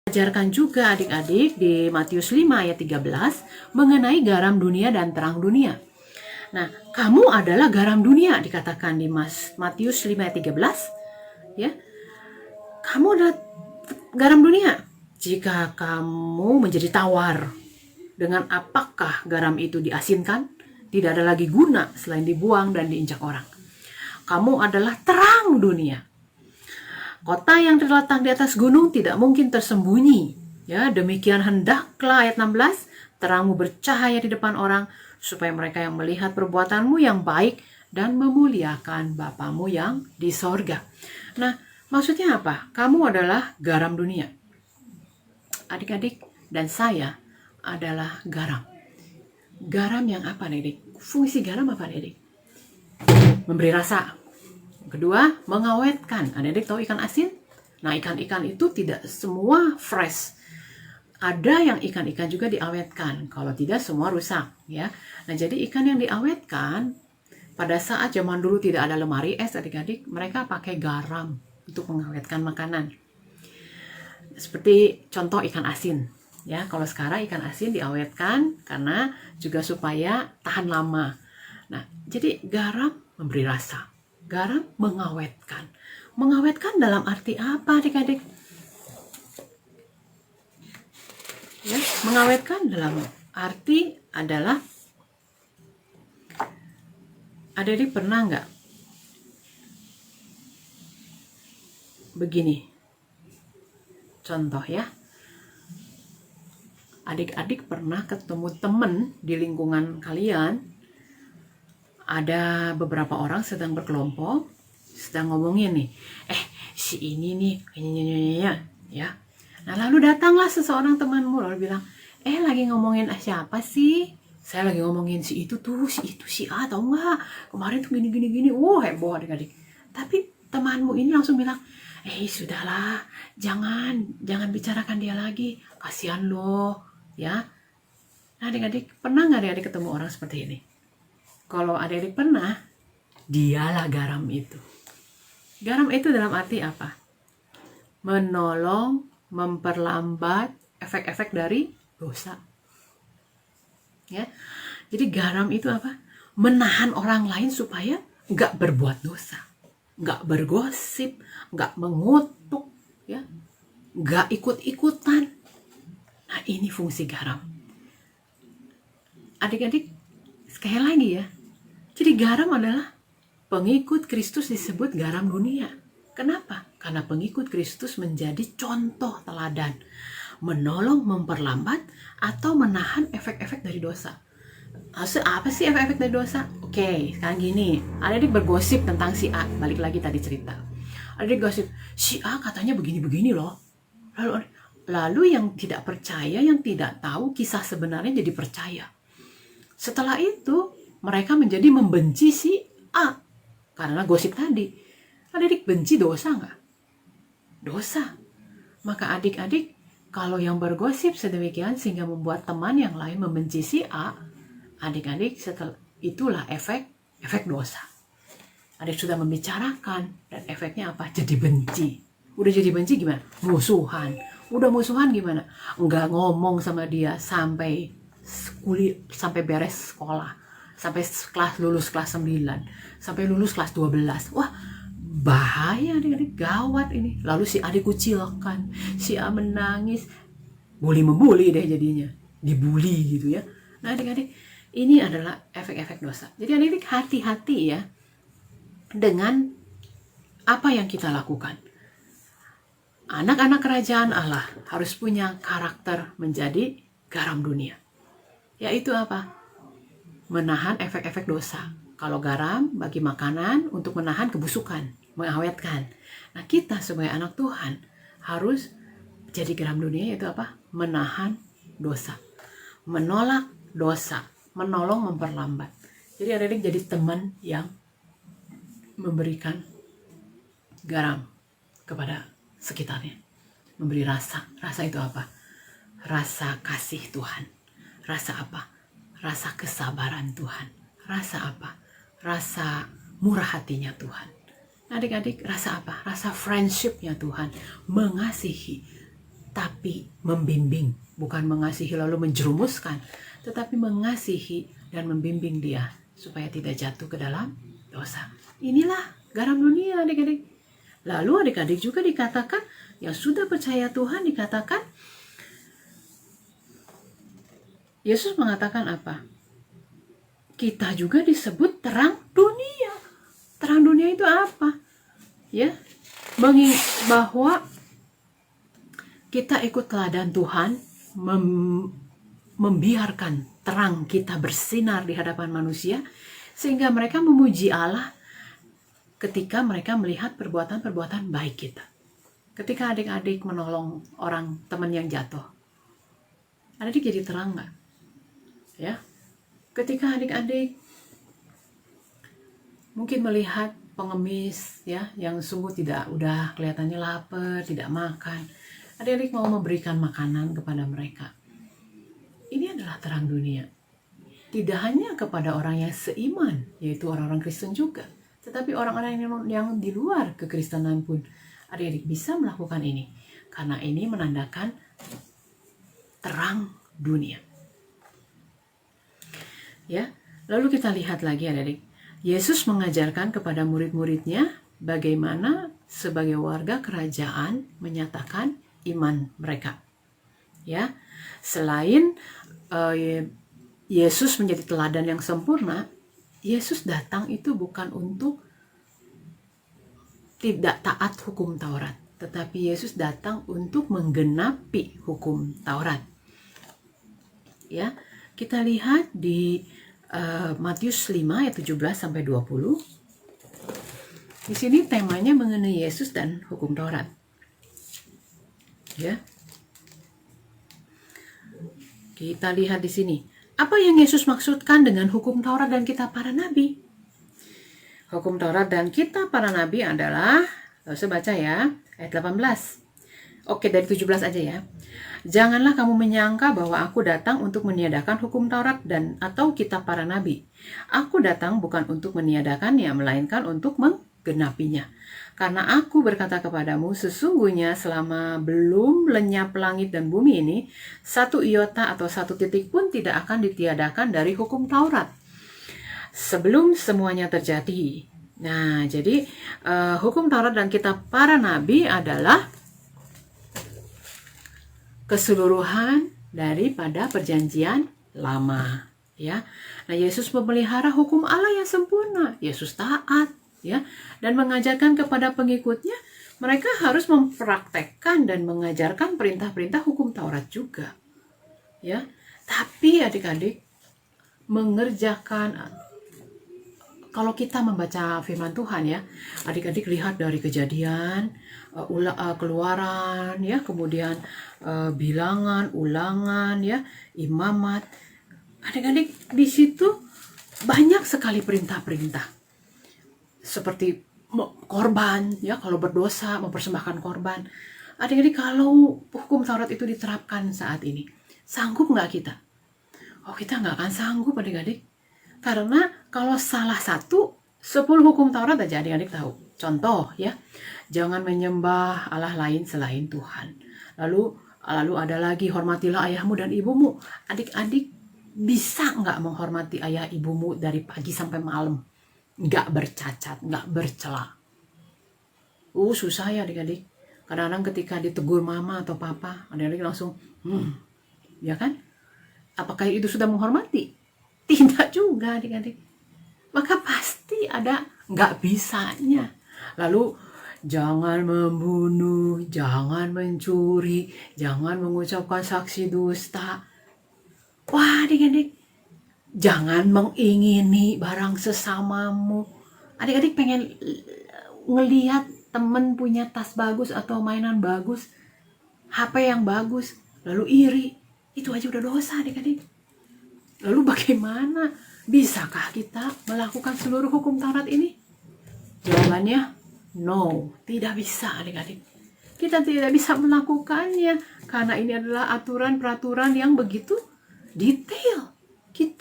Ajarkan juga adik-adik di Matius 5 ayat 13 mengenai garam dunia dan terang dunia. Nah, kamu adalah garam dunia dikatakan di Matius 5 ayat 13. Ya, kamu adalah garam dunia. Jika kamu menjadi tawar, dengan apakah garam itu diasinkan? Tidak ada lagi guna selain dibuang dan diinjak orang. Kamu adalah terang dunia. Kota yang terletak di atas gunung tidak mungkin tersembunyi. Ya, demikian hendaklah ayat 16, terangmu bercahaya di depan orang supaya mereka yang melihat perbuatanmu yang baik dan memuliakan Bapamu yang di sorga. Nah, maksudnya apa? Kamu adalah garam dunia. Adik-adik dan saya adalah garam. Garam yang apa nih, Dik? Fungsi garam apa nih, Dik? Memberi rasa. Kedua, mengawetkan. Adik-adik tahu ikan asin? Nah, ikan-ikan itu tidak semua fresh. Ada yang ikan-ikan juga diawetkan. Kalau tidak, semua rusak. Ya. Nah, jadi ikan yang diawetkan, pada saat zaman dulu tidak ada lemari es, adik-adik, mereka pakai garam untuk mengawetkan makanan. Seperti contoh ikan asin. Ya, kalau sekarang ikan asin diawetkan karena juga supaya tahan lama. Nah, jadi garam memberi rasa. Garam mengawetkan. Mengawetkan dalam arti apa, adik-adik? Ya, mengawetkan dalam arti adalah, adik-adik pernah nggak begini? Contoh ya. Adik-adik pernah ketemu teman di lingkungan kalian, ada beberapa orang sedang berkelompok, sedang ngomongin nih, si ini nih, ya. Nah, lalu datanglah seseorang temanmu, lalu bilang, lagi ngomongin siapa sih? Saya lagi ngomongin si itu tuh, si A, tau nggak? Kemarin tuh gini, heboh adik-adik. Tapi temanmu ini langsung bilang, sudahlah, jangan bicarakan dia lagi, kasihan loh, ya. Nah, adik-adik, pernah nggak adik-adik ketemu orang seperti ini? Kalau adik-adik pernah, dialah garam itu. Garam itu dalam arti apa? Menolong, memperlambat efek-efek dari dosa. Ya, jadi garam itu apa? Menahan orang lain supaya nggak berbuat dosa, nggak bergosip, nggak mengutuk, ya, nggak ikut-ikutan. Nah, ini fungsi garam. Adik-adik, sekali lagi ya. Jadi garam adalah pengikut Kristus disebut garam dunia. Kenapa? Karena pengikut Kristus menjadi contoh teladan, menolong, memperlambat, atau menahan efek-efek dari dosa. Maksud apa sih efek-efek dari dosa? Oke, sekarang gini, adik bergosip tentang si A, balik lagi tadi cerita. Adik gosip, si A katanya begini-begini loh. Lalu yang tidak percaya, yang tidak tahu kisah sebenarnya jadi percaya. Setelah itu, mereka menjadi membenci si A karena gosip tadi. Adik benci dosa nggak? Dosa. Maka adik-adik, kalau yang bergosip sedemikian sehingga membuat teman yang lain membenci si A, adik-adik, setelah itulah efek dosa. Adik sudah membicarakan dan efeknya apa? Jadi benci. Udah jadi benci gimana? Musuhan. Udah musuhan gimana? Nggak ngomong sama dia sampai beres sekolah, sampai lulus kelas 9, sampai lulus kelas 12. Wah, bahaya adik-adik, gawat ini. Lalu si A dikucilkan, si A menangis, membuli deh jadinya, dibully gitu ya. Nah, adik-adik, ini adalah efek-efek dosa. Jadi adik-adik hati-hati ya dengan apa yang kita lakukan. Anak-anak kerajaan Allah harus punya karakter menjadi garam dunia. Yaitu apa? Menahan efek-efek dosa. Kalau garam bagi makanan untuk menahan kebusukan, mengawetkan. Nah, kita sebagai anak Tuhan harus jadi garam dunia, yaitu apa? Menahan dosa, menolak dosa, menolong, memperlambat. Jadi adik-adik jadi teman yang memberikan garam kepada sekitarnya, memberi rasa. Rasa itu apa? Rasa kasih Tuhan. Rasa apa? Rasa kesabaran Tuhan. Rasa apa? Rasa murah hatinya Tuhan. Adik-adik, rasa apa? Rasa friendshipnya Tuhan. Mengasihi tetapi membimbing, bukan mengasihi lalu menjerumuskan, tetapi mengasihi dan membimbing dia supaya tidak jatuh ke dalam dosa. Inilah garam dunia, adik-adik. Lalu adik-adik juga dikatakan, yang sudah percaya Tuhan dikatakan, Yesus mengatakan apa? Kita juga disebut terang dunia. Terang dunia itu apa? Ya, bahwa kita ikut teladan Tuhan, membiarkan terang kita bersinar di hadapan manusia, sehingga mereka memuji Allah ketika mereka melihat perbuatan-perbuatan baik kita. Ketika adik-adik menolong orang teman yang jatuh, adik jadi terang nggak? Ya, ketika adik-adik mungkin melihat pengemis ya yang sungguh udah kelihatannya lapar, tidak makan, adik-adik mau memberikan makanan kepada mereka. Ini adalah terang dunia. Tidak hanya kepada orang yang seiman, yaitu orang-orang Kristen juga, tetapi orang-orang yang di luar kekristenan pun adik-adik bisa melakukan ini, karena ini menandakan terang dunia. Ya, lalu kita lihat lagi adik-adik. Yesus mengajarkan kepada murid-muridnya bagaimana sebagai warga kerajaan menyatakan iman mereka. Ya, selain Yesus menjadi teladan yang sempurna, Yesus datang itu bukan untuk tidak taat hukum Taurat, tetapi Yesus datang untuk menggenapi hukum Taurat. Ya, kita lihat di Matius 5 ayat 17 sampai 20. Di sini temanya mengenai Yesus dan hukum Taurat. Ya. Kita lihat di sini. Apa yang Yesus maksudkan dengan hukum Taurat dan kitab para nabi? Hukum Taurat dan kitab para nabi adalah, saya baca ya, ayat 18. Oke, dari 17 aja ya. Janganlah kamu menyangka bahwa aku datang untuk meniadakan hukum Taurat atau kitab para nabi. Aku datang bukan untuk meniadakannya, melainkan untuk menggenapinya. Karena aku berkata kepadamu, sesungguhnya selama belum lenyap langit dan bumi ini, satu iota atau satu titik pun tidak akan ditiadakan dari hukum Taurat, sebelum semuanya terjadi. Nah, jadi hukum Taurat dan kitab para nabi adalah keseluruhan daripada perjanjian lama, ya. Nah, Yesus memelihara hukum Allah yang sempurna. Yesus taat, ya, dan mengajarkan kepada pengikutnya, mereka harus mempraktekkan dan mengajarkan perintah-perintah hukum Taurat juga, ya. Tapi adik-adik mengerjakan, kalau kita membaca firman Tuhan ya, adik-adik lihat dari Kejadian, Keluaran, ya, kemudian Bilangan, Ulangan, ya, Imamat. Adik-adik di situ banyak sekali perintah-perintah. Seperti korban, ya, kalau berdosa mempersembahkan korban. Adik-adik, kalau hukum Taurat itu diterapkan saat ini, sanggup nggak kita? Oh, kita nggak akan sanggup adik-adik. Karena kalau salah satu, 10 hukum Taurat aja adik-adik tahu. Contoh ya, jangan menyembah Allah lain selain Tuhan. Lalu ada lagi, hormatilah ayahmu dan ibumu. Adik-adik bisa nggak menghormati ayah ibumu dari pagi sampai malam? Nggak bercacat, nggak bercela. Susah ya adik-adik. Kadang-kadang ketika ditegur mama atau papa, adik-adik langsung, ya kan? Apakah itu sudah menghormati? Tidak juga adik-adik. Maka pasti ada nggak bisanya. Lalu jangan membunuh, jangan mencuri, jangan mengucapkan saksi dusta. Wah adik-adik, jangan mengingini barang sesamamu. Adik-adik pengen ngelihat temen punya tas bagus atau mainan bagus, HP yang bagus, lalu iri. Itu aja udah dosa adik-adik. Lalu bagaimana? Bisakah kita melakukan seluruh hukum Taurat ini? Jawabannya, no, tidak bisa adik-adik. Kita tidak bisa melakukannya, karena ini adalah aturan-peraturan yang begitu detail. Kita